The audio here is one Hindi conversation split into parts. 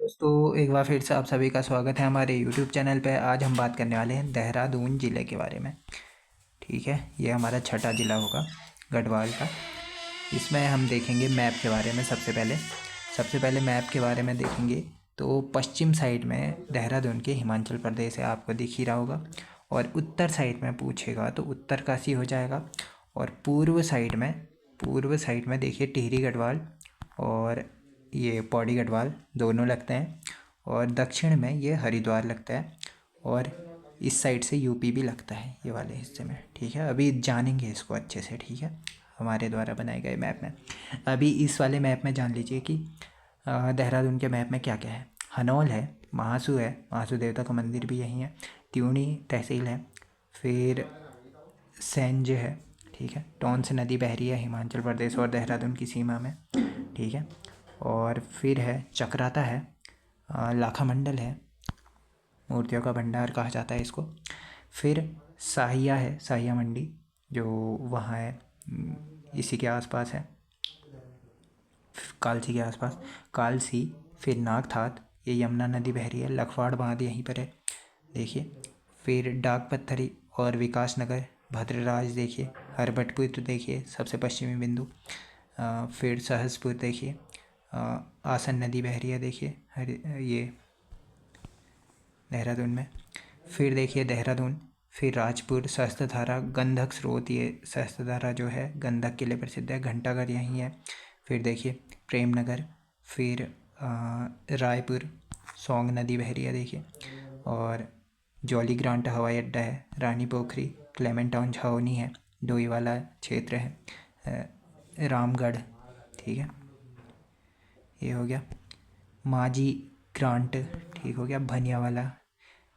दोस्तों एक बार फिर से आप सभी का स्वागत है हमारे YouTube चैनल पे। आज हम बात करने वाले हैं देहरादून ज़िले के बारे में। ठीक है, ये हमारा छठा ज़िला होगा गढ़वाल का। इसमें हम देखेंगे मैप के बारे में। सबसे पहले मैप के बारे में देखेंगे तो पश्चिम साइड में देहरादून के हिमाचल प्रदेश है, आपको दिख ही रहा होगा। और उत्तर साइड में पूछेगा तो उत्तरकाशी हो जाएगा। और पूर्व साइड में देखिए टिहरी गढ़वाल और ये पौड़ी गढ़वाल दोनों लगते हैं। और दक्षिण में ये हरिद्वार लगता है। और इस साइड से यूपी भी लगता है ये वाले हिस्से में। ठीक है, अभी जानेंगे इसको अच्छे से। ठीक है, हमारे द्वारा बनाए गए मैप में अभी इस वाले मैप में जान लीजिए कि देहरादून के मैप में क्या क्या है। हनौल है, महासू है, महासू देवता का मंदिर भी यहीं है। त्यूणी तहसील है, फिर सैंज है। ठीक है, टोंस नदी बह रही है हिमाचल प्रदेश और देहरादून की सीमा में। ठीक है, और फिर है चक्राता है, लाखा मंडल है, मूर्तियों का भंडार कहा जाता है इसको। फिर साहिया है, साहिया मंडी जो वहाँ है, इसी के आसपास है, कालसी के आसपास कालसी। फिर नागथात, ये यमुना नदी बह रही है। लखवाड़ बांध यहीं पर है, देखिए। फिर डाक पत्थरी और विकास नगर, भद्रराज देखिए, हरभटपुर तो देखिए सबसे पश्चिमी बिंदु। फिर सहसपुर देखिए, आसन नदी बह रही है देखिए ये देहरादून में। फिर देखिए देहरादून, फिर राजपुर, सहस्त्रधारा, गंधक स्रोत, ये सहस्त्रधारा जो है गंधक के लिए प्रसिद्ध है। घंटाघर यहीं है। फिर देखिए प्रेमनगर, फिर रायपुर, सोंग नदी बह रही है देखिए। और जॉली ग्रांट हवाई अड्डा है, रानी पोखरी, क्लेमेंट टाउन छावनी है, डोईवाला क्षेत्र है, रामगढ़। ठीक है, ये हो गया। माजी ग्रांट, ठीक हो गया। भनियावाला,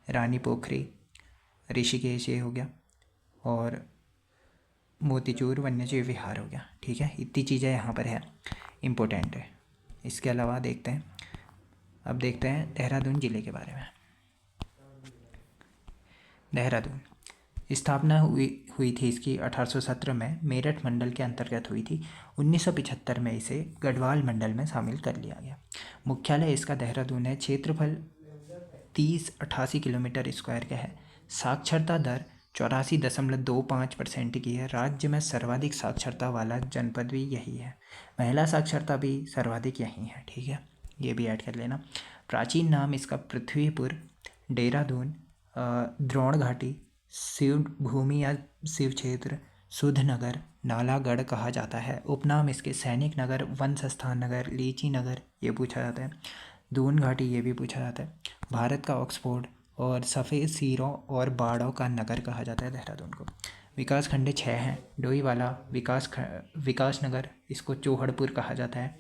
रानी पोखरी, ऋषिकेश, ये हो गया। और मोतीचूर वन्यजीव विहार हो गया। ठीक है, इतनी चीज़ें यहाँ पर है, इम्पोर्टेंट है। इसके अलावा अब देखते हैं देहरादून ज़िले के बारे में। देहरादून स्थापना हुई थी इसकी 1817 में, मेरठ मंडल के अंतर्गत हुई थी। 1975 में इसे गढ़वाल मंडल में शामिल कर लिया गया। मुख्यालय इसका देहरादून है। क्षेत्रफल 3088 किलोमीटर स्क्वायर का है। साक्षरता दर 84.25% की है। राज्य में सर्वाधिक साक्षरता वाला जनपद भी यही है। महिला साक्षरता भी सर्वाधिक यही है। ठीक है, ये भी ऐड कर लेना। प्राचीन नाम इसका पृथ्वीपुर, देहरादून, द्रोण घाटी, शिव भूमि या शिव क्षेत्र, सुध नगर, नालागढ़ कहा जाता है। उपनाम इसके सैनिक नगर, वंश स्थान नगर, लीची नगर, ये पूछा जाता है। दून घाटी, ये भी पूछा जाता है। भारत का ऑक्सफोर्ड और सफ़ेद सीरों और बाड़ों का नगर कहा जाता है देहरादून को। विकास खंड 6 हैं। डोईवाला, विकास नगर, इसको चौहड़पुर कहा जाता है।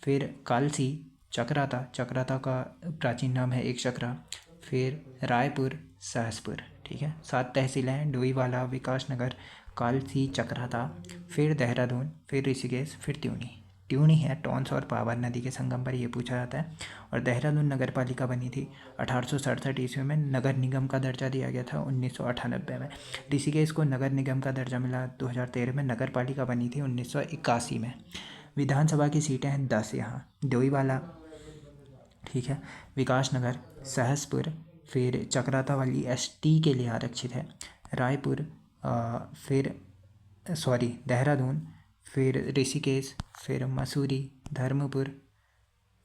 फिर कालसी, चक्राता का प्राचीन नाम है एक चक्रा। फिर रायपुर, सहसपुर। ठीक है, 7 तहसीलें हैं, डोईवाला, विकास नगर, कालसी, चक्राता, फिर देहरादून, फिर ऋषिकेश, फिर त्यूनी है टॉन्स और पावर नदी के संगम पर, ये पूछा जाता है। और देहरादून नगर पालिका बनी थी 1867 ईस्वी में। नगर निगम का दर्जा दिया गया था 1998 में। ऋषिकेश को नगर निगम का दर्जा मिला 2013 में। नगर पालिका बनी थी 1981 में। विधानसभा की सीटें हैं 10 यहाँ। डोईवाला, ठीक है, विकास नगर, सहसपुर, फिर चक्राता वाली एसटी के लिए आरक्षित है। रायपुर, देहरादून, फिर ऋषिकेश, फिर मसूरी, धर्मपुर,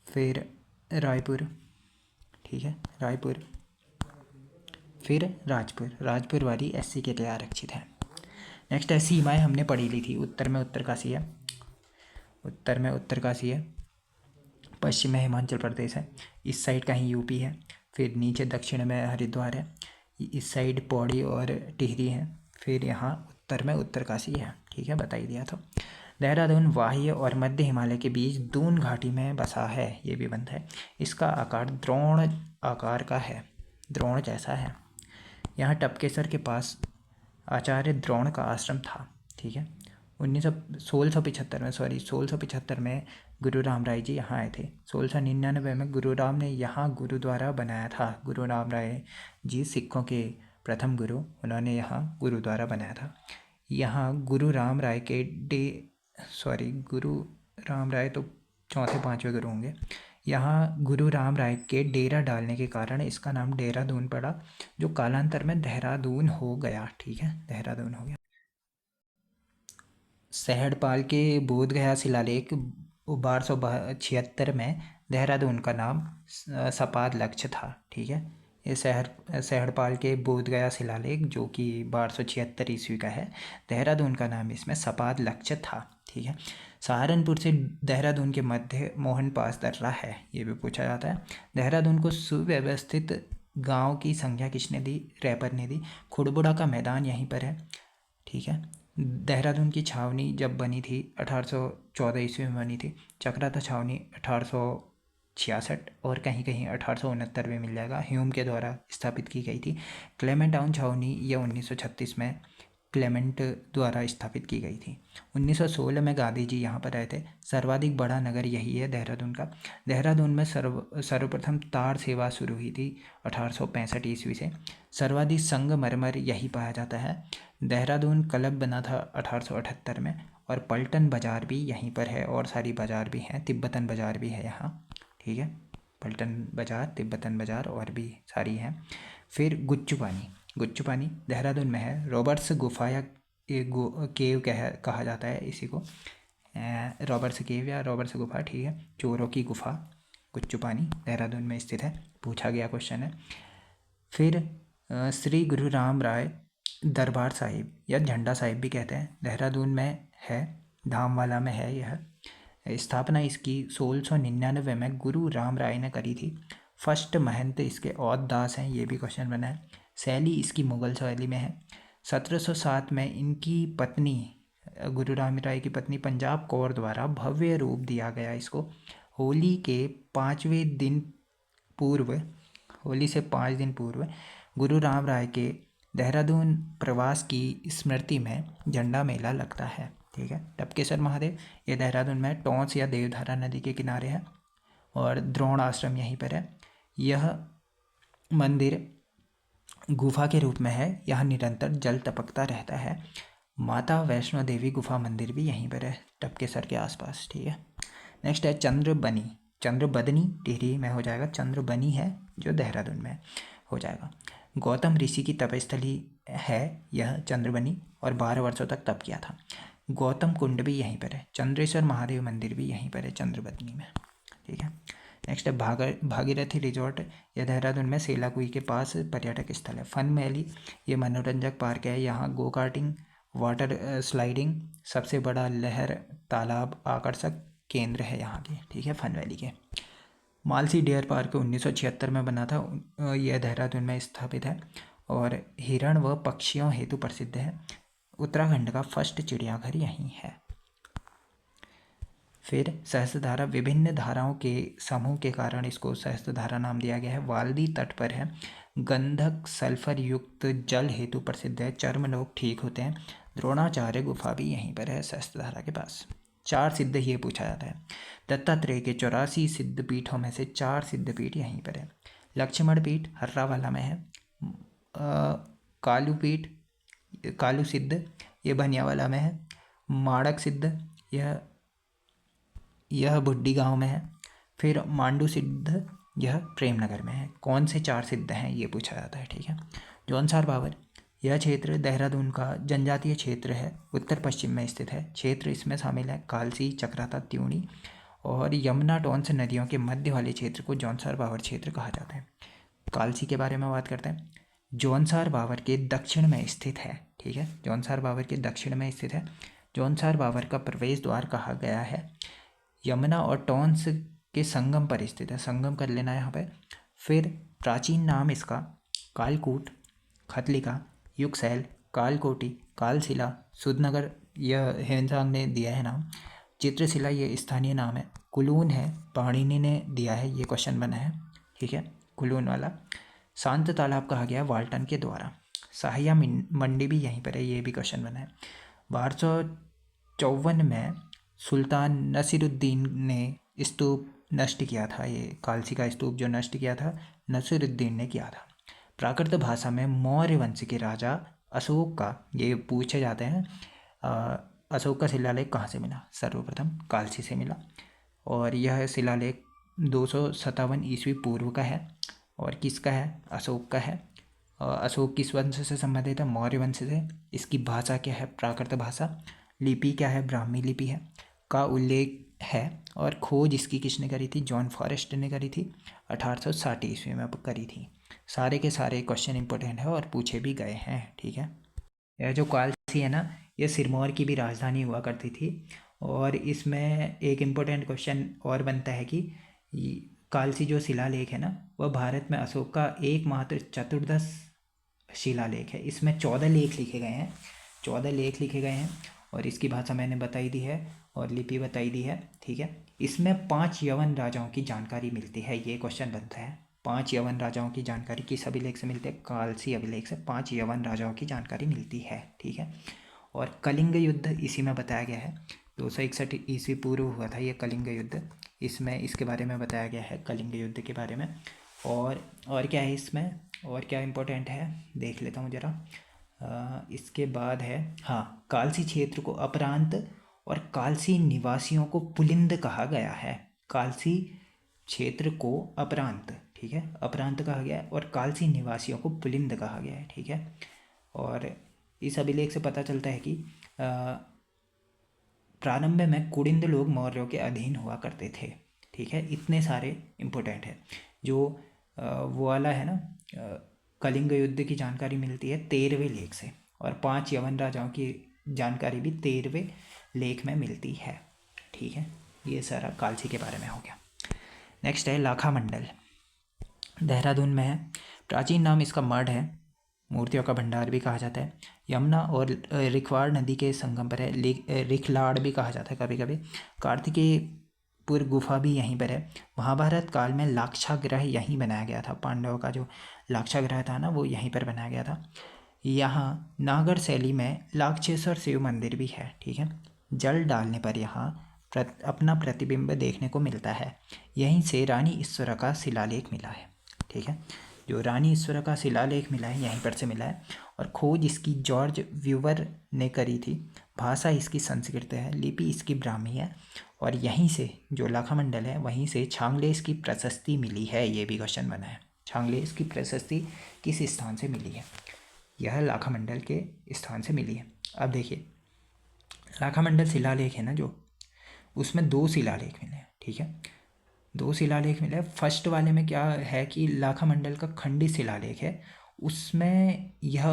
फिर रायपुर। ठीक है, रायपुर, फिर राजपुर वाली एससी के लिए आरक्षित है। नेक्स्ट है सीमाएँ, हमने पढ़ी ली थी। उत्तर में उत्तरकाशी है, पश्चिम में हिमाचल प्रदेश है, इस साइड कहीं यूपी है। फिर नीचे दक्षिण में हरिद्वार है, इस साइड पौड़ी और टिहरी है। फिर यहाँ उत्तर में उत्तरकाशी है। ठीक है, बता ही दिया था। देहरादून वाह्य और मध्य हिमालय के बीच दून घाटी में बसा है, ये भी बंद है। इसका आकार द्रोण आकार का है, द्रोण जैसा है। यहाँ टपकेसर के पास आचार्य द्रोण का आश्रम था। ठीक है, 1675 में गुरु राम राय जी यहाँ आए थे। 1699 में गुरु राम ने यहाँ गुरुद्वारा बनाया था। गुरु राम राय जी सिखों के प्रथम गुरु, उन्होंने यहाँ गुरुद्वारा बनाया था। यहाँ गुरु राम राय तो चौथे पांचवें गुरु होंगे। यहाँ गुरु राम राय के डेरा डालने के कारण इसका नाम देहरादून पड़ा, जो कालांतर में देहरादून हो गया। ठीक है, देहरादून हो गया। सहड़पाल के बोधगया शिलालेख 1276 में देहरादून का नाम सपाद लक्ष्य था। ठीक है, ये सहड़पाल के बोधगया शिलालेख जो कि 1276 ईस्वी का है, देहरादून का नाम इसमें सपाद लक्ष्य था। ठीक है, सहारनपुर से देहरादून के मध्य मोहन पास दर्रा है, ये भी पूछा जाता है। देहरादून को सुव्यवस्थित गांव की संख्या किसने दी? रैपर ने दी। खुड़बुड़ा का मैदान यहीं पर है। ठीक है, देहरादून की छावनी जब बनी थी 1814 ईस्वी में बनी थी। चक्राता छावनी 1866 और कहीं कहीं 1869 में मिल जाएगा, ह्यूम के द्वारा स्थापित की गई थी। क्लेमेंट टाउन छावनी ये 1936 में क्लेमेंट द्वारा स्थापित की गई थी। 1916 में गांधी जी यहाँ पर रहे थे। सर्वाधिक बड़ा नगर यही है देहरादून का। देहरादून में सर्वप्रथम तार सेवा शुरू हुई थी 1865 ईस्वी से। सर्वाधिक संगमरमर यही पाया जाता है। देहरादून क्लब बना था 1878 में, और पलटन बाज़ार भी यहीं पर है, और सारी बाज़ार भी हैं, तिब्बतन बाज़ार भी है यहाँ। ठीक है, पलटन बाज़ार, तिब्बतन बाज़ार और भी सारी हैं। फिर गुच्चू पानी देहरादून में है। रॉबर्ट्स गुफा या केव कहा जाता है इसी को, रॉबर्ट्स केव या रॉबर्ट्स गुफा। ठीक है, चोरों की गुफा गुच्चू पानी देहरादून में स्थित है, पूछा गया क्वेश्चन है। फिर श्री गुरु राम राय दरबार साहिब या झंडा साहिब भी कहते हैं, देहरादून में है, धामवाला में है। यह स्थापना इसकी 1699 में गुरु राम राय ने करी थी। फर्स्ट महंत इसके औध दास हैं, ये भी क्वेश्चन बना है। शैली इसकी मुगल शैली में है। 1707 में इनकी पत्नी, गुरु राम राय की पत्नी पंजाब कौर द्वारा भव्य रूप दिया गया इसको। होली के 5वें दिन पूर्व, होली से 5 दिन पूर्व गुरु राम राय के देहरादून प्रवास की स्मृति में झंडा मेला लगता है। ठीक है, टपकेसर महादेव ये देहरादून में टोंस या देवधारा नदी के किनारे है, और द्रोण आश्रम यहीं पर है। यह मंदिर गुफा के रूप में है, यहाँ निरंतर जल टपकता रहता है। माता वैष्णो देवी गुफा मंदिर भी यहीं पर है, टपकेसर के आसपास। ठीक है, नेक्स्ट है चंद्रबदनी टिहरी में हो जाएगा, चंद्रबनी है जो देहरादून में हो जाएगा। गौतम ऋषि की तपस्थली है यह चंद्रबनी, और 12 वर्षों तक तप किया था। गौतम कुंड भी यहीं पर है। चंद्रेश्वर महादेव मंदिर भी यहीं पर है चंद्रबदनी में। ठीक है, नेक्स्ट है भागीरथी रिजॉर्ट, यह देहरादून में सेलाकुई के पास पर्यटक स्थल है। फन वैली ये मनोरंजक पार्क है, यहाँ गो कार्टिंग, वाटर स्लाइडिंग, सबसे बड़ा लहर तालाब आकर्षक केंद्र है यहाँ के। ठीक है, फन वैली के। मालसी डियर पार्क 1976 में बना था, यह देहरादून में स्थापित है, और हिरण व पक्षियों हेतु प्रसिद्ध है। उत्तराखंड का फर्स्ट चिड़ियाघर यहीं है। फिर सहस्त्रधारा, विभिन्न धाराओं के समूह के कारण इसको सहस्त्रधारा नाम दिया गया है। वाल्दी तट पर है, गंधक सल्फर युक्त जल हेतु प्रसिद्ध है, चर्म रोग ठीक होते हैं। द्रोणाचार्य गुफा भी यहीं पर है सहस्त्रधारा के पास। 4 सिद्ध ये पूछा जाता है। दत्तात्रेय के 84 सिद्ध पीठों में से 4 सिद्ध पीठ यहीं पर है। लक्ष्मण पीठ हर्रावाला में है। कालू पीठ, कालू सिद्ध ये बनियावाला में है। माड़क सिद्ध यह बुड्डी गांव में है। फिर मांडू सिद्ध यह प्रेमनगर में है। कौन से 4 सिद्ध हैं ये पूछा जाता है। ठीक है, जौनसार बावर यह क्षेत्र देहरादून का जनजातीय क्षेत्र है, उत्तर पश्चिम में स्थित है। क्षेत्र इसमें शामिल है कालसी, चक्राता, त्यूणी और यमुना टोंस नदियों के मध्य वाले क्षेत्र को जौनसार बावर क्षेत्र कहा जाता है। कालसी के बारे में बात करते हैं। जौनसार बावर के दक्षिण में स्थित है। ठीक है, जौनसार बावर के दक्षिण में स्थित है। जौनसार बावर का प्रवेश द्वार कहा गया है। यमुना और टोंस के संगम पर स्थित है, संगम कर लेना यहाँ पे। फिर प्राचीन नाम इसका कालकूट, खतलिका, युगसैल, कालकोटी, कालशिला, सुधनगर यह हेमचांद ने दिया है नाम। चित्रशिला ये स्थानीय नाम है। कुलून है, पाणिनि ने दिया है, ये क्वेश्चन बना है। ठीक है, कुलून वाला। शांत तालाब कहा गया वाल्टन के द्वारा। साहिया मंडी भी यहीं पर है, ये भी क्वेश्चन बना है। 1254 में सुल्तान नसीरुद्दीन ने स्तूप नष्ट किया था, ये कालसी का स्तूप जो नष्ट किया था नसीरुद्दीन ने किया था। प्राकृत भाषा में मौर्य वंश के राजा अशोक का, ये पूछे जाते हैं, अशोक का शिलालेख कहाँ से मिला? सर्वप्रथम कालसी से मिला, और यह शिलालेख 257 ईस्वी पूर्व का है और किसका है, अशोक का है। अशोक किस वंश से संबंधित है, मौर्य वंश से। इसकी भाषा क्या है, प्राकृत भाषा। लिपि क्या है, ब्राह्मी लिपि है का उल्लेख है। और खोज इसकी किसने करी थी, जॉन फॉरेस्ट ने करी थी, 1860 ईस्वी में करी थी। सारे के सारे क्वेश्चन इंपॉर्टेंट है और पूछे भी गए हैं, ठीक है। यह जो कालसी है ना, ये सिरमौर की भी राजधानी हुआ करती थी। और इसमें एक इम्पोर्टेंट क्वेश्चन और बनता है कि कालसी जो शिलालेख है ना, वह भारत में अशोक का एकमात्र चतुर्दश शिलालेख है। इसमें 14 लेख लिखे गए हैं, 14 लेख लिखे गए हैं। और इसकी भाषा मैंने बताई दी है और लिपि बताई दी है, ठीक है। इसमें 5 यवन राजाओं की जानकारी मिलती है, ये क्वेश्चन बनता है। 5 यवन राजाओं की जानकारी किस अभिलेख से मिलती है, कालसी अभिलेख से 5 यवन राजाओं की जानकारी मिलती है, ठीक है। और कलिंग युद्ध इसी में बताया गया है, 261 ईस्वी पूर्व हुआ था ये कलिंग युद्ध। इसमें इसके बारे में बताया गया है, कलिंग युद्ध के बारे में। और क्या है इसमें, और क्या इम्पोर्टेंट है देख लेता हूँ ज़रा। इसके बाद है, हाँ, कालसी क्षेत्र को अपरांत और कालसी निवासियों को पुलिंद कहा गया है। कालसी क्षेत्र को अपरांत, ठीक है, अपरांत कहा गया है, और कालसी निवासियों को पुलिंद कहा गया है, ठीक है। और इस अभिलेख से पता चलता है कि प्रारंभ में कुड़िंद लोग मौर्यों के अधीन हुआ करते थे, ठीक है। इतने सारे इम्पोर्टेंट है। जो वो वाला है ना, कलिंग युद्ध की जानकारी मिलती है 13वें लेख से, और 5 यवन राजाओं की जानकारी भी 13वें लेख में मिलती है, ठीक है। ये सारा कालसी के बारे में हो गया। नेक्स्ट है लाखा मंडल, देहरादून में है। प्राचीन नाम इसका मढ़ है, मूर्तियों का भंडार भी कहा जाता है। यमुना और रिखवाड़ नदी के संगम पर है, रिखलाड़ भी कहा जाता है कभी कभी। कार्तिकेयपुर गुफा भी यहीं पर है। महाभारत काल में लाक्षागृह यहीं बनाया गया था, पांडवों का जो लाक्षागृह था ना, वो यहीं पर बनाया गया था। यहाँ नागर शैली में लाक्षेश्वर शिव मंदिर भी है, ठीक है। जल डालने पर यहाँ अपना प्रतिबिंब देखने को मिलता है। यहीं से रानी ईश्वरा का शिलालेख मिला है, ठीक है। जो रानी ईश्वरा का शिलालेख मिला है यहीं पर से मिला है। और खोज इसकी जॉर्ज व्यूवर ने करी थी। भाषा इसकी संस्कृत है, लिपि इसकी ब्राह्मी है। और यहीं से जो लाखा मंडल है वहीं से छांगलेस की प्रशस्ति मिली है, ये भी क्वेश्चन बना है। छांगलेस की प्रशस्ति किस स्थान से मिली है, यह लाखा मंडल के स्थान से मिली है। अब देखिए, लाखा मंडल शिलालेख है ना जो, उसमें 2 शिलालेख मिले हैं, ठीक है। 2 शिलालेख मिले। फर्स्ट वाले में क्या है कि लाखा मंडल का खंडित शिलालेख है, उसमें यह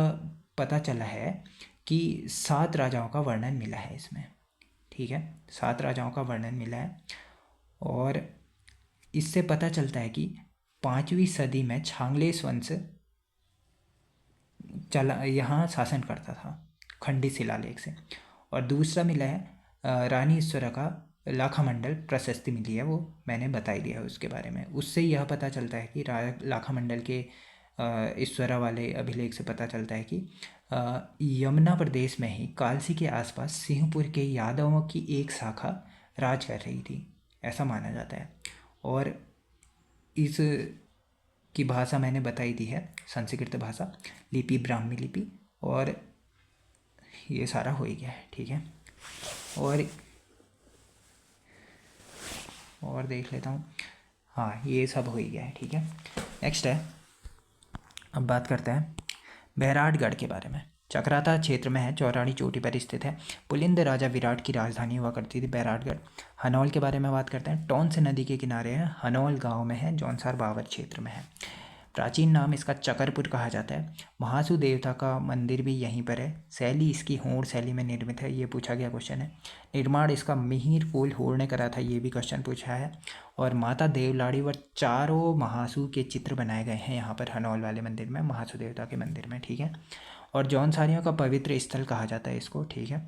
पता चला है कि 7 राजाओं का वर्णन मिला है इसमें, ठीक है। 7 राजाओं का वर्णन मिला है। और इससे पता चलता है कि 5वीं सदी में छांगलेस वंश यहाँ शासन करता था, खंडित शिलालेख से। और दूसरा मिला है रानी ईश्वरा का लाखा मंडल प्रशस्ति मिली है, वो मैंने बताई दिया है उसके बारे में। उससे यह पता चलता है कि लाखा मंडल के ईश्वरा वाले अभिलेख से पता चलता है कि यमुना प्रदेश में ही कालसी के आसपास सिंहपुर के यादवों की एक शाखा राज कर रही थी, ऐसा माना जाता है। और इस की भाषा मैंने बताई दी है, संस्कृत भाषा, लिपि ब्राह्मी लिपि, और ये सारा हो ही गया है, ठीक है। और देख लेता हूँ, हाँ, ये सब हो ही गया है, ठीक है। नेक्स्ट है, अब बात करते हैं बैराटगढ़ के बारे में। चक्राता क्षेत्र में है, चौरानी चोटी पर स्थित है। पुलिंद राजा विराट की राजधानी हुआ करती थी बैराटगढ़। हनौल के बारे में बात करते हैं, टोंस नदी के किनारे है, हनौल गांव में है, जौनसार बावर क्षेत्र में है। प्राचीन नाम इसका चकरपुर कहा जाता है। महासु देवता का मंदिर भी यहीं पर है। शैली इसकी होड़ शैली में निर्मित है, ये पूछा गया क्वेश्चन है। निर्माण इसका मिहिर कुल होड़ ने करा था, ये भी क्वेश्चन पूछा है। और माता देवलाड़ी व चारों महासु के चित्र बनाए गए हैं यहाँ पर हनौल वाले मंदिर में, महासु देवता के मंदिर में, ठीक है। और जौनसारियों का पवित्र स्थल कहा जाता है इसको, ठीक है।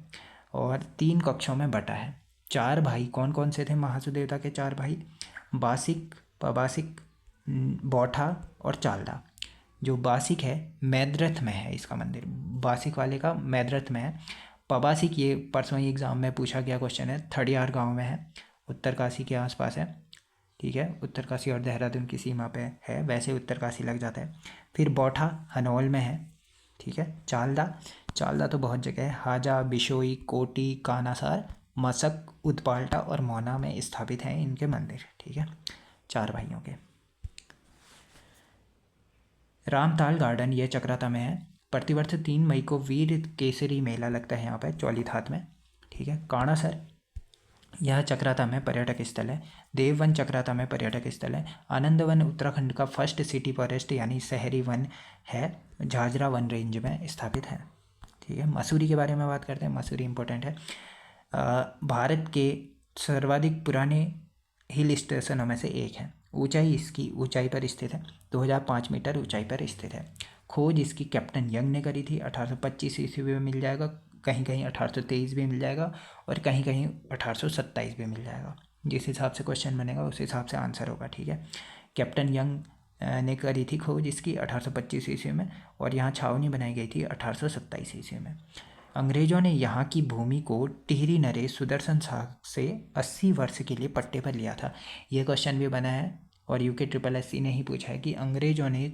और 3 कक्षों में बटा है। 4 भाई कौन कौन से थे महासु देवता के 4 भाई, बासिक, पबासिक, बौठा और चालदा। जो बासिक है मैद्रथ में है इसका मंदिर, बासिक वाले का मैद्रथ में है। पबासिक ये परसों ही एग्जाम में पूछा गया क्वेश्चन है, थड़ियार गांव में है, उत्तरकाशी के आसपास है, ठीक है। उत्तरकाशी और देहरादून की सीमा पे है, वैसे उत्तरकाशी लग जाता है। फिर बौठा हनौल में है, ठीक है। चालदा तो बहुत जगह है, हाजा, बिशोई, कोटी, कानासार, मसक, उदपाल्टा और मौना में स्थापित हैं इनके मंदिर, ठीक है। 4 भाइयों के। रामताल गार्डन ये चक्राता में है। प्रतिवर्ष 3 मई को वीर केसरी मेला लगता है यहाँ पर चौलीथात में, ठीक है। काणासर यह चक्राता में पर्यटक स्थल है। देववन चक्राता में पर्यटक स्थल है। आनंदवन उत्तराखंड का फर्स्ट सिटी फॉरेस्ट यानी शहरी वन है, झाझरा वन रेंज में स्थित है, ठीक है। मसूरी के बारे में बात करते हैं। मसूरी इंपॉर्टेंट है। भारत के सर्वाधिक पुराने हिल स्टेशनों में से एक है। ऊंचाई इसकी ऊंचाई पर स्थित है, 2005 मीटर ऊंचाई पर स्थित है। खोज इसकी कैप्टन यंग ने करी थी। 1825 ईस्वी में मिल जाएगा, कहीं कहीं 1823 भी मिल जाएगा और कहीं कहीं 1827 भी मिल जाएगा। जिस हिसाब से क्वेश्चन बनेगा उस हिसाब से आंसर होगा, ठीक है। कैप्टन यंग ने करी थी खोज इसकी 1825 ईस्वी में, और यहाँ छावनी बनाई गई थी 1827 ईस्वी में। अंग्रेजों ने यहाँ की भूमि को टिहरी नरेश सुदर्शन साहब से 80 वर्ष के लिए पट्टे पर लिया था। यह क्वेश्चन भी बना है और यूके SSSC ने ही पूछा है कि अंग्रेजों ने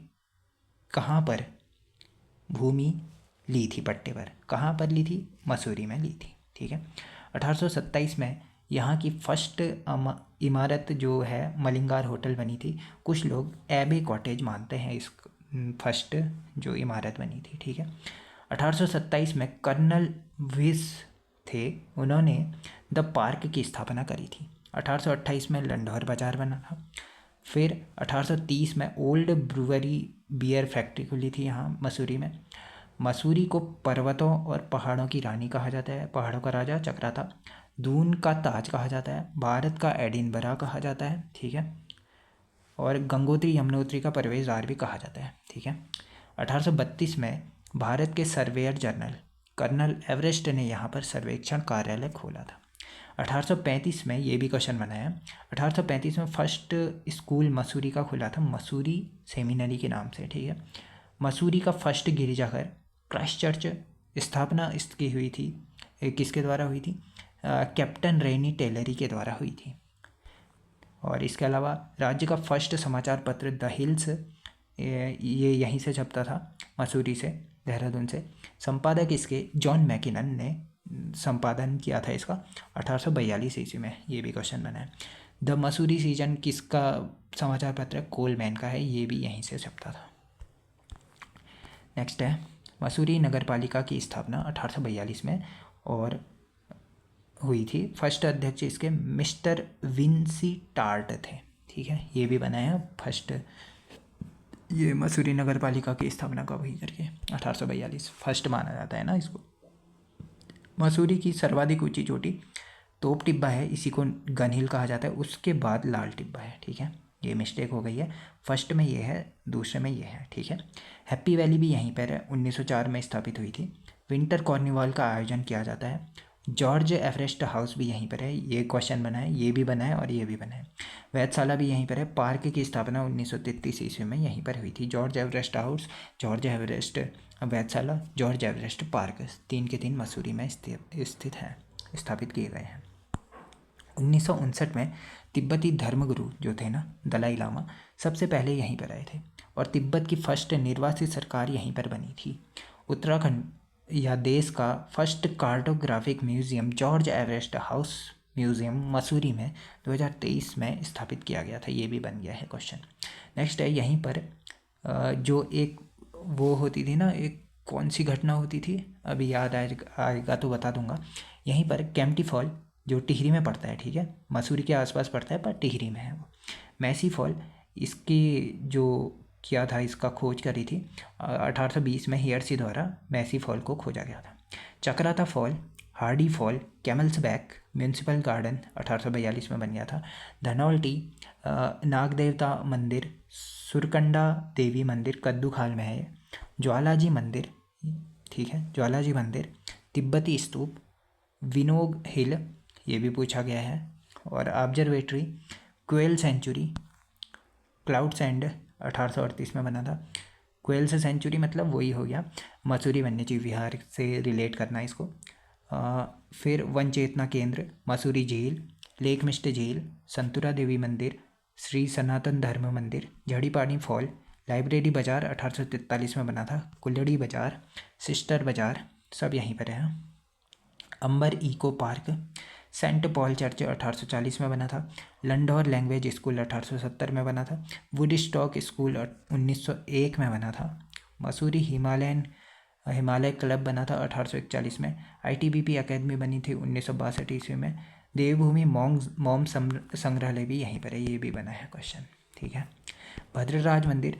कहाँ पर भूमि ली थी पट्टे पर, कहाँ पर ली थी? मसूरी में ली थी, ठीक है। 1827 में यहाँ की फर्स्ट इमारत जो है मलिंगार होटल बनी थी। कुछ लोग एबे कॉटेज मानते हैं इस फर्स्ट जो इमारत बनी थी, ठीक है। 1827 में कर्नल विस थे, उन्होंने द पार्क की स्थापना करी थी। 1828 में लंढौर बाजार बना था। फिर 1830 में ओल्ड ब्रूवरी बियर फैक्ट्री खुली थी यहाँ मसूरी में। मसूरी को पर्वतों और पहाड़ों की रानी कहा जाता है, पहाड़ों का राजा चक्राता। दून का ताज कहा जाता है, भारत का एडिनबरा कहा जाता है, ठीक है। और गंगोत्री यमुनोत्री का प्रवेश द्वार भी कहा जाता है, ठीक है। 1832 में भारत के सर्वेयर जनरल कर्नल एवरेस्ट ने यहाँ पर सर्वेक्षण कार्यालय खोला था। 1835 में ये भी क्वेश्चन बना है। 1835 में फर्स्ट स्कूल मसूरी का खुला था, मसूरी सेमिनरी के नाम से, ठीक है। मसूरी का फर्स्ट गिरजाघर क्राइस्ट चर्च स्थापना इसकी हुई थी, किसके द्वारा हुई थी? कैप्टन रेनी टेलरी के द्वारा हुई थी। और इसके अलावा राज्य का फर्स्ट समाचार पत्र द हिल्स ये यहीं से छपता था, मसूरी से, देहरादून से। संपादक इसके जॉन मैकिनन ने संपादन किया था इसका 1842 ईस्वी में। ये भी क्वेश्चन बना है। द मसूरी सीजन किसका समाचार पत्र? कोलमैन का है, ये भी यहीं से छपता था। नेक्स्ट है मसूरी नगर पालिका की स्थापना 1842 में और हुई थी। फर्स्ट अध्यक्ष इसके मिस्टर विंसी टार्ट थे, ठीक है। ये भी बना है फर्स्ट, ये मसूरी नगर पालिका की स्थापना कब हुई करके 1842 फर्स्ट माना जाता है ना इसको। मसूरी की सर्वाधिक ऊंची चोटी तोप टिब्बा है, इसी को गन हिल कहा जाता है। उसके बाद लाल टिब्बा है, ठीक है। ये मिस्टेक हो गई है, फर्स्ट में ये है, दूसरे में ये है, ठीक है। हैप्पी वैली भी यहीं पर है, 1904 में स्थापित हुई थी। विंटर कॉर्निवॉल का आयोजन किया जाता है। जॉर्ज एवरेस्ट हाउस भी यहीं पर है, ये क्वेश्चन बना है, ये भी बना है और ये भी बना है। वैधशाला भी यहीं पर है। पार्क की स्थापना 1933 ईस्वी में यहीं पर हुई थी। George Everest house, George Everest वैधशाला, जॉर्ज एवरेस्ट पार्क, 3 के 3 मसूरी में स्थित हैं, स्थापित किए गए हैं। 1959 में तिब्बती धर्मगुरु जो थे ना दलाई लामा, सबसे पहले यहीं पर आए थे और तिब्बत की फर्स्ट निर्वासित सरकार यहीं पर बनी थी। उत्तराखंड या देश का first cartographic museum George Everest house museum Mussoorie में 2023 में स्थापित किया गया था। ये भी बन गया है क्वेश्चन। नेक्स्ट है यहीं पर जो एक वो होती थी ना, एक कौन सी घटना होती थी, अभी याद आएगा तो बता दूंगा। यहीं पर केम्प्टी फॉल जो टिहरी में पड़ता है, ठीक है, मसूरी के आसपास पड़ता है पर टिहरी में है वो। मैसी फॉल, इसकी जो किया था, इसका खोज करी थी 1820 में हियर्सी द्वारा मैसी फॉल को खोजा गया था। Chakrata fall, Hardy fall, camel's back municipal garden 1842 में बन गया था। धनौल्टी नाग देवता मंदिर, सुरकंडा देवी मंदिर कद्दूखाल में है। ज्वालाजी मंदिर, ठीक है, ज्वालाजी मंदिर, तिब्बती स्तूप, विनोग हिल, ये भी पूछा गया है। और observatory, quail sanctuary, Cloud End 1838 में बना था। क्वेल्स सेंचुरी मतलब वही हो गया मसूरी वन्यजीव विहार से रिलेट करना इसको। फिर वन चेतना केंद्र, मसूरी झील, लेक मिस्ट झील, संतुरा देवी मंदिर, श्री सनातन धर्म मंदिर, झड़ीपानी फॉल, लाइब्रेरी बाज़ार 1843 में बना था। कुल्लड़ी बाज़ार, सिस्टर बाज़ार, सब यहीं पर है। Amber eco park, Saint Paul church 1840 में बना था। लंडौर लैंग्वेज स्कूल 1870 में बना था। वुडस्टॉक स्कूल 1901 में बना था। मसूरी हिमालय क्लब बना था 1841 में। आईटीबीपी अकेडमी बनी थी 1962 ईस्वी में। देवभूमि मॉम संग्रहालय भी यहीं पर है, ये भी बना है क्वेश्चन, ठीक है। भद्रराज मंदिर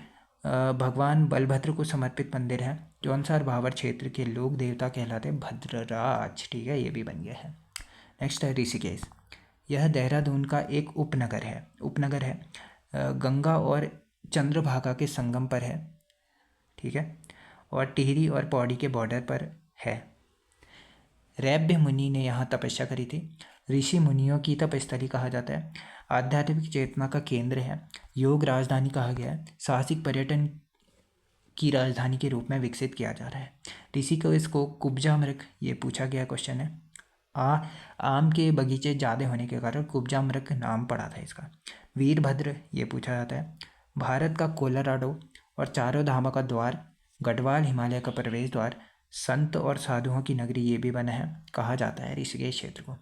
भगवान बलभद्र को समर्पित मंदिर है। जौनसार भावर क्षेत्र के लोक देवता कहलाते भद्रराज, ठीक है, ये भी बन गया है। नेक्स्ट है ऋषिकेश। यह देहरादून का एक उपनगर है। गंगा और चंद्रभागा के संगम पर है, ठीक है, और टिहरी और पौड़ी के बॉर्डर पर है। रैभ्य मुनि ने यहाँ तपस्या करी थी। ऋषि मुनियों की तपस्थली कहा जाता है। आध्यात्मिक चेतना का केंद्र है। योग राजधानी कहा गया है। साहसिक पर्यटन की राजधानी के रूप में विकसित किया जा रहा है। ऋषिकेश को कुब्जा मृग, ये पूछा गया क्वेश्चन है। आम के बगीचे ज़्यादा होने के कारण कुब्जा मृग नाम पड़ा था इसका। वीरभद्र, ये पूछा जाता है। भारत का कोलोराडो और चारों धामों का द्वार, गढ़वाल हिमालय का प्रवेश द्वार, संत और साधुओं की नगरी, ये भी बना है, कहा जाता है ऋषिकेश क्षेत्र को।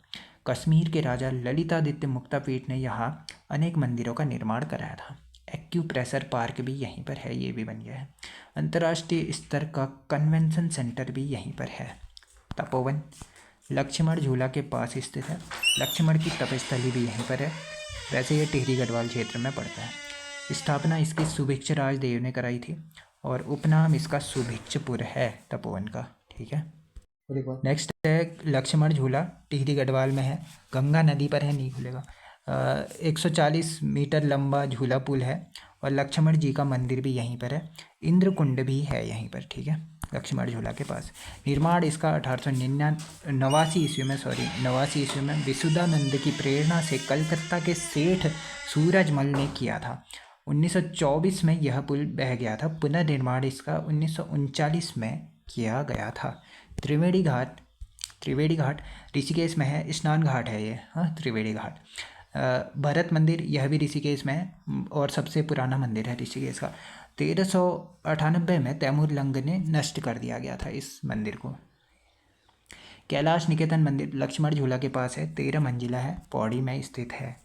कश्मीर के राजा ललितादित्य मुक्तापीठ ने यहाँ अनेक मंदिरों का निर्माण कराया था। एक्यूप्रेशर पार्क भी यहीं पर है, ये भी बन गया है। अंतर्राष्ट्रीय स्तर का कन्वेंशन सेंटर भी यहीं पर है। तपोवन लक्ष्मण झूला के पास स्थित है। लक्ष्मण की तपस्थली भी यहीं पर है। वैसे ये टिहरी गढ़वाल क्षेत्र में पड़ता है। स्थापना इसकी सुभिक्ष राजदेव ने कराई थी और उपनाम इसका सुभिक्षपुर है तपोवन का, ठीक है। नेक्स्ट है लक्ष्मण झूला, टिहरी गढ़वाल में है। गंगा नदी पर है, नहीं खुलेगा। 140 मीटर लंबा झूला पुल है और लक्ष्मण जी का मंदिर भी यहीं पर है। इंद्रकुंड भी है यहीं पर, ठीक है, लक्ष्मण झूला के पास। निर्माण इसका 1889 ईस्वी में विशुद्धानंद की प्रेरणा से कलकत्ता के सेठ सूरजमल ने किया था। 1924 में यह पुल बह गया था। पुनर्निर्माण इसका 1939 में किया गया था। त्रिवेणी घाट ऋषिकेश में है। स्नान घाट है ये, हाँ, त्रिवेणी घाट। भरत मंदिर, यह भी ऋषिकेश में है और सबसे पुराना मंदिर है ऋषिकेश का। 1398 में तैमूर लंग ने नष्ट कर दिया गया था इस मंदिर को। कैलाश निकेतन मंदिर लक्ष्मण झूला के पास है, 13 मंजिला है, पौड़ी में स्थित है।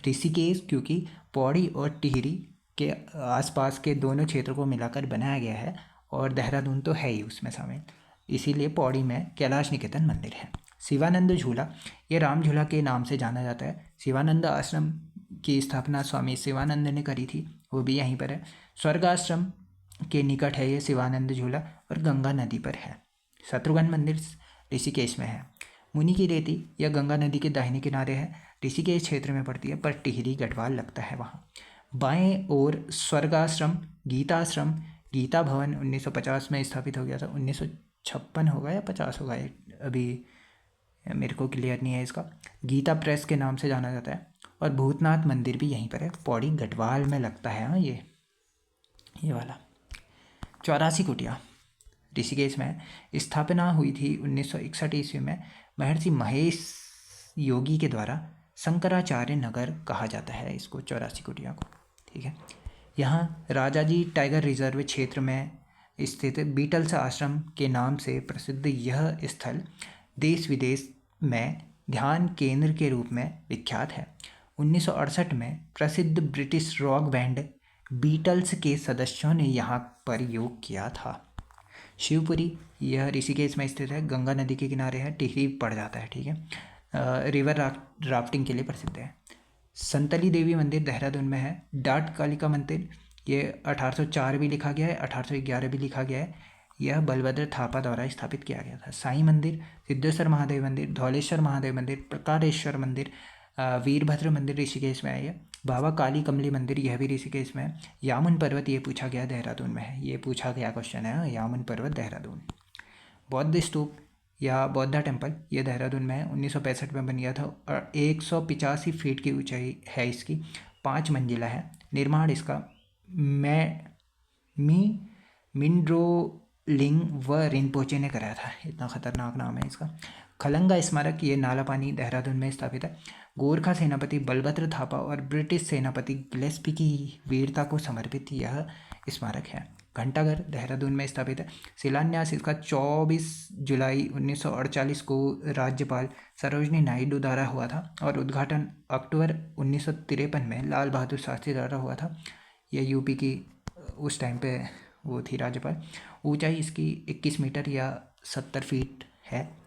ऋषिकेश क्योंकि पौड़ी और टिहरी के आसपास के दोनों क्षेत्रों को मिलाकर बनाया गया है और देहरादून तो है ही उसमें शामिल, इसीलिए पौड़ी में कैलाश निकेतन मंदिर है। शिवानंद झूला, ये राम झूला के नाम से जाना जाता है। शिवानंद आश्रम की स्थापना स्वामी शिवानंद ने करी थी, वो भी यहीं पर है। स्वर्ग आश्रम के निकट है ये शिवानंद झूला और गंगा नदी पर है। शत्रुघ्न मंदिर ऋषिकेश में है। मुनि की रेती, यह गंगा नदी के दाहिने किनारे है, ऋषिकेश क्षेत्र में पड़ती है, पर टिहरी गढ़वाल लगता है वहाँ। बाएं ओर स्वर्गाश्रम, गीताश्रम, गीता भवन 1950 में स्थापित हो गया था। 1956 होगा या 50 होगा, अभी मेरे को क्लियर नहीं है इसका। गीता प्रेस के नाम से जाना जाता है और भूतनाथ मंदिर भी यहीं पर है, पौड़ी गढ़वाल में लगता है। हाँ, ये वाला। 84 कुटिया ऋषिकेश में है। स्थापना हुई थी 1961 ईस्वी में। महर्षि महेश योगी के द्वारा शंकराचार्य नगर कहा जाता है इसको, 84 कुटिया को, ठीक है। यहाँ राजाजी टाइगर रिजर्व क्षेत्र में स्थित बीटल्स आश्रम के नाम से प्रसिद्ध यह स्थल देश विदेश में ध्यान केंद्र के रूप में विख्यात है। 1968 में प्रसिद्ध ब्रिटिश रॉक बैंड बीटल्स के सदस्यों ने यहाँ पर योग किया था। शिवपुरी, यह ऋषिकेश में स्थित है, गंगा नदी के किनारे है, टिहरी पड़ जाता है, ठीक है। रिवर राफ्टिंग के लिए प्रसिद्ध है। संतली देवी मंदिर देहरादून में है। डाट कालिका मंदिर, ये 1804 भी लिखा गया है, 1811 भी लिखा गया है। यह बलभद्र थापा द्वारा स्थापित किया गया था। साईं मंदिर, सिद्धेश्वर महादेव मंदिर, धौलेश्वर महादेव मंदिर, प्रकारेश्वर मंदिर, वीरभद्र मंदिर ऋषिकेश में है। ये बाबा काली कमली मंदिर, यह भी ऋषिकेश में है। यामुन पर्वत, ये पूछा गया देहरादून में है, ये पूछा गया क्वेश्चन है, यामुन पर्वत देहरादून। बौद्ध स्तूप या बौद्धा टेम्पल, ये देहरादून में है, 1965 में बन गया था और 185 फीट की ऊंचाई है इसकी, 5 मंजिला है। निर्माण इसका मिंड्रोलिंग व रिनपोचे ने कराया था, इतना खतरनाक नाम है इसका। खलंगा स्मारक, ये नालापानी देहरादून में स्थापित है। गोरखा सेनापति बलभद्र थापा और ब्रिटिश सेनापति गिलेस्पी की वीरता को समर्पित यह स्मारक है। घंटाघर देहरादून में स्थापित है। शिलान्यास इसका 24 जुलाई 1948 को राज्यपाल सरोजनी नायडू द्वारा हुआ था और उद्घाटन अक्टूबर 1953 में लाल बहादुर शास्त्री द्वारा हुआ था। यह यूपी की उस टाइम पे वो थी राज्यपाल। ऊंचाई इसकी 21 मीटर या 70 फीट है।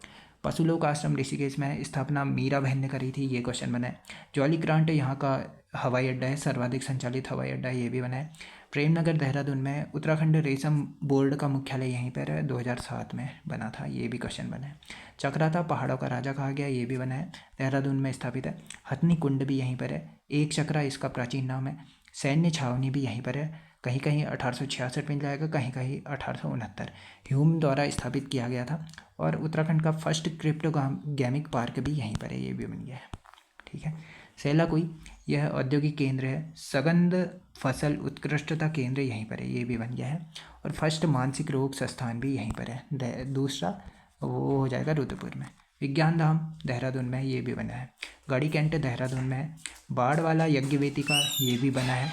पशुलोक आश्रम ऋषिकेश में स्थापना मीरा बहन ने करी थी, ये क्वेश्चन बना है। जॉली ग्रांट यहाँ का हवाई अड्डा है, सर्वाधिक संचालित हवाई अड्डा, ये भी बना है। प्रेमनगर देहरादून में उत्तराखंड रेशम बोर्ड का मुख्यालय यहीं पर है, 2007 में बना था, ये भी क्वेश्चन बना है। चक्राता पहाड़ों का राजा कहा गया, ये भी बना है, देहरादून में स्थापित है। हथनी कुंड भी यहीं पर है, एक चक्रा इसका प्राचीन नाम है। सैन्य छावनी भी यहीं पर है, कहीं कहीं 1866 मिल जाएगा, कहीं कहीं 1869 ह्यूम द्वारा स्थापित किया गया था। और उत्तराखंड का फर्स्ट क्रिप्टोगैमिक पार्क भी यहीं पर है, ये भी बन गया है, ठीक है। सेलाकुई यह औद्योगिक केंद्र है। सगंध फसल उत्कृष्टता केंद्र यहीं पर है, ये भी बन गया है। और फर्स्ट मानसिक रोग संस्थान भी यहीं पर है, दूसरा वो हो जाएगा रुद्रपुर में। विज्ञान धाम देहरादून में, ये भी बना है। गढ़ी कैंट देहरादून में है। बाढ़ वाला यज्ञ वेदिका, ये भी बना है,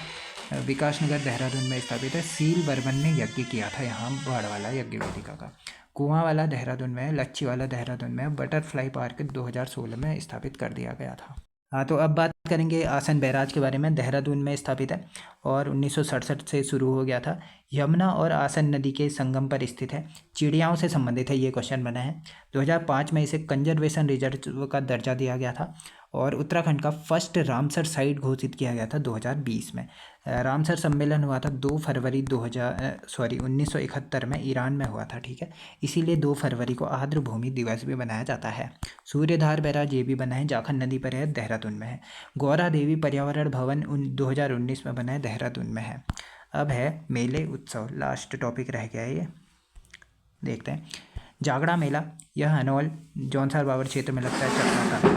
विकासनगर देहरादून में स्थापित है। सील वर्मन ने यज्ञ किया था यहाँ बाढ़ वाला यज्ञ वेदिका का। कुआं वाला देहरादून में, लच्छी वाला देहरादून में, बटरफ्लाई पार्क 2016 में स्थापित कर दिया गया था। हाँ, तो अब बात करेंगे आसन बैराज के बारे में। देहरादून में स्थापित है और 1967 से शुरू हो गया था। यमुना और आसन नदी के संगम पर स्थित है। चिड़ियाओं से संबंधित है, ये क्वेश्चन बना है। 2005 में इसे कंजर्वेशन रिजर्व का दर्जा दिया गया था और उत्तराखंड का फर्स्ट रामसर साइट घोषित किया गया था 2020 में। रामसर सम्मेलन हुआ था 2 फरवरी 1971 में ईरान में हुआ था, ठीक है। इसीलिए 2 फरवरी को आर्द्र भूमि दिवस भी मनाया जाता है। सूर्यधार बैराज, ये भी बना है, जाखन नदी पर है, देहरादून में है। गौरा देवी पर्यावरण भवन 2019 में बना है, देहरादून में है। अब है मेले उत्सव, लास्ट टॉपिक रह गया है ये, देखते हैं। जागड़ा मेला, यह हनौल जौनसार बावर क्षेत्र में लगता है, चक्राता।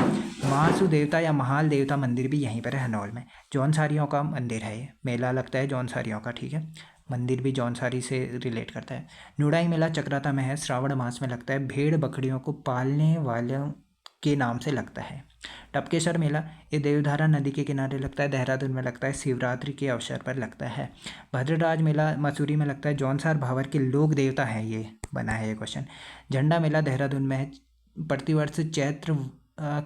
महासु देवता या महाल देवता मंदिर भी यहीं पर है, हनौल में। जौनसारियों का मंदिर है, ये मेला लगता है जौनसारियों का, ठीक है। मंदिर भी जौनसारी से रिलेट करता है। नुड़ाई मेला चक्राता में है, श्रावण मास में लगता है। भेड़ बकरियों को पालने वालों के नाम से लगता है। टपकेसर मेला, ये देवधारा नदी के किनारे लगता है, देहरादून में लगता है, शिवरात्रि के अवसर पर लगता है। भद्रराज मेला मसूरी में लगता है, जौनसार भावर के लोक देवता हैं, ये बना है ये क्वेश्चन। झंडा मेला देहरादून में है, प्रतिवर्ष चैत्र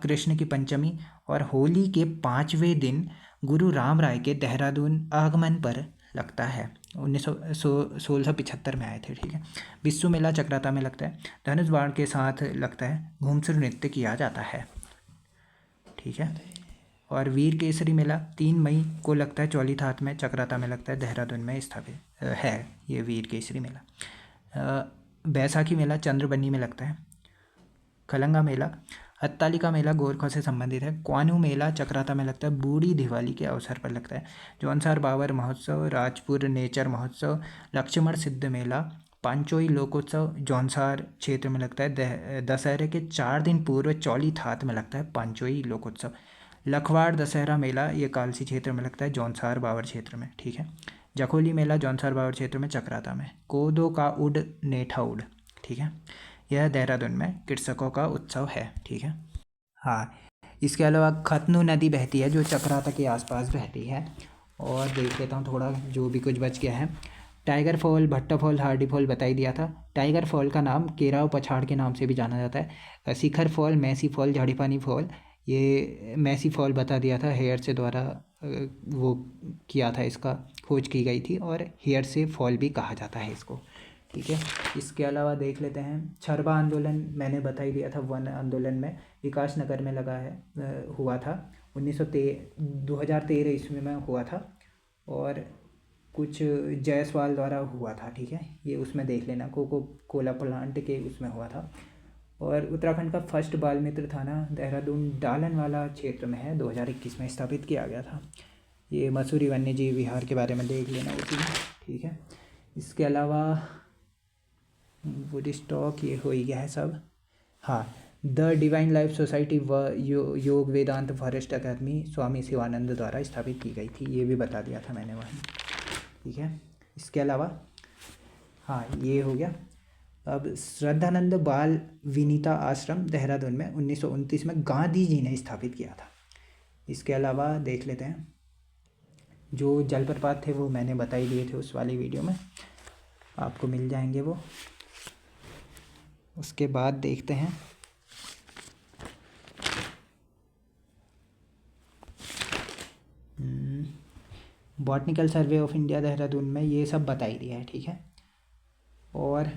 कृष्ण की पंचमी और होली के 5वें दिन गुरु राम राय के देहरादून आगमन पर लगता है। 1675 में आए थे, ठीक है। विश्व मेला चक्राता में लगता है, धनुष बाण के साथ लगता है, घुमसुर नृत्य किया जाता है, ठीक है। और वीर केसरी मेला 3 मई को लगता है, चौलीथात में, चक्राता में लगता है, देहरादून में स्थापित है ये वीर केसरी मेला। बैसाखी मेला चंद्रबनी में लगता है। खलंगा मेला, हत्तालिका मेला गोरखों से संबंधित है। क्वानू मेला चक्राता में लगता है, बूढ़ी दिवाली के अवसर पर लगता है। जौनसार बावर महोत्सव, राजपुर नेचर महोत्सव, लक्ष्मण सिद्ध मेला, पांचोई लोकोत्सव जौनसार क्षेत्र में लगता है। दशहरे के 4 दिन पूर्व चौलीथात में लगता है पांचोई लोकोत्सव। लखवाड़ दशहरा मेला, ये कालसी क्षेत्र में लगता है, जौनसार बावर क्षेत्र में, ठीक है। जखोली मेला जौनसार बावर क्षेत्र में, चक्राता में। कोदो का उड नेठा उड, ठीक है। यह देहरादून में कृषकों का उत्सव है, ठीक है। हाँ, इसके अलावा खतनू नदी बहती है जो चक्राता के आसपास बहती है। और देख लेता हूँ थोड़ा जो भी कुछ बच गया है। टाइगर फॉल, भट्टा फॉल, हार्डी फॉल बता ही दिया था। टाइगर फॉल का नाम केराव पछाड़ के नाम से भी जाना जाता है। शिखर फॉल, मैसी फॉल, झाड़ीपानी फॉल, ये मैसी फॉल बता दिया था, हेयर से द्वारा वो किया था, इसका खोज की गई थी और हेयर से फॉल भी कहा जाता है इसको, ठीक है। इसके अलावा देख लेते हैं छरबा आंदोलन, मैंने बता ही दिया था, वन आंदोलन में विकास नगर में लगा है, हुआ था 2013 ईस्वी में हुआ था और कुछ जायसवाल द्वारा हुआ था, ठीक है। ये उसमें देख लेना, कोको कोला प्लांट के उसमें हुआ था। और उत्तराखंड का फर्स्ट बाल मित्र थाना देहरादून डालन वाला क्षेत्र में है, 2021 में स्थापित किया गया था। ये मसूरी वन्य जीव विहार के बारे में देख लेना उसी में, ठीक है। इसके अलावा वुड स्टॉक, ये हो ही गया है सब। हाँ, द डिवाइन लाइफ सोसाइटी व योग वेदांत फॉरेस्ट अकादमी स्वामी शिवानंद द्वारा स्थापित की गई थी, ये भी बता दिया था मैंने वहीं, ठीक है। इसके अलावा हाँ, ये हो गया। अब श्रद्धानंद बाल विनीता आश्रम देहरादून में 1929 में गांधी जी ने स्थापित किया था। इसके अलावा देख लेते हैं जो जलप्रपात थे वो मैंने बता ही दिए थे उस वाली वीडियो में। आपको मिल जाएंगे वो। उसके बाद देखते हैं botanical survey of India Dehradun में ये सब बता ही दिया है, ठीक है। और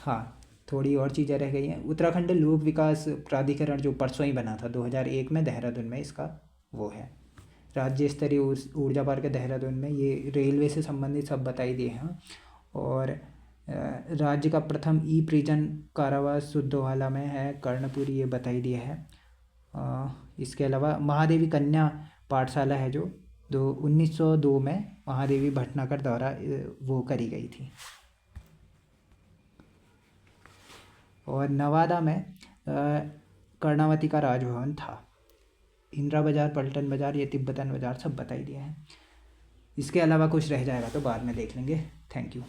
हाँ, थोड़ी और चीज़ें रह गई हैं। उत्तराखंड लोक विकास प्राधिकरण जो परसों ही बना था 2001 में देहरादून में, इसका वो है। राज्य स्तरीय ऊर्जा पार्क है देहरादून में, ये रेलवे से संबंधित सब बताई दिए हैं। और राज्य का प्रथम ई प्रिजन कारावास सुद्धोवाला में है, कर्णपुरी, ये बताई दिया है। इसके अलावा महादेवी कन्या पाठशाला है जो 1902 में महादेवी भटनागर द्वारा वो करी गई थी। और नवादा में कर्णावती का राजभवन था। इंदिरा बाज़ार, पलटन बाज़ार, ये तिब्बतन बाज़ार सब बताई दिए हैं। इसके अलावा कुछ रह जाएगा तो बाद में देख लेंगे। Thank you.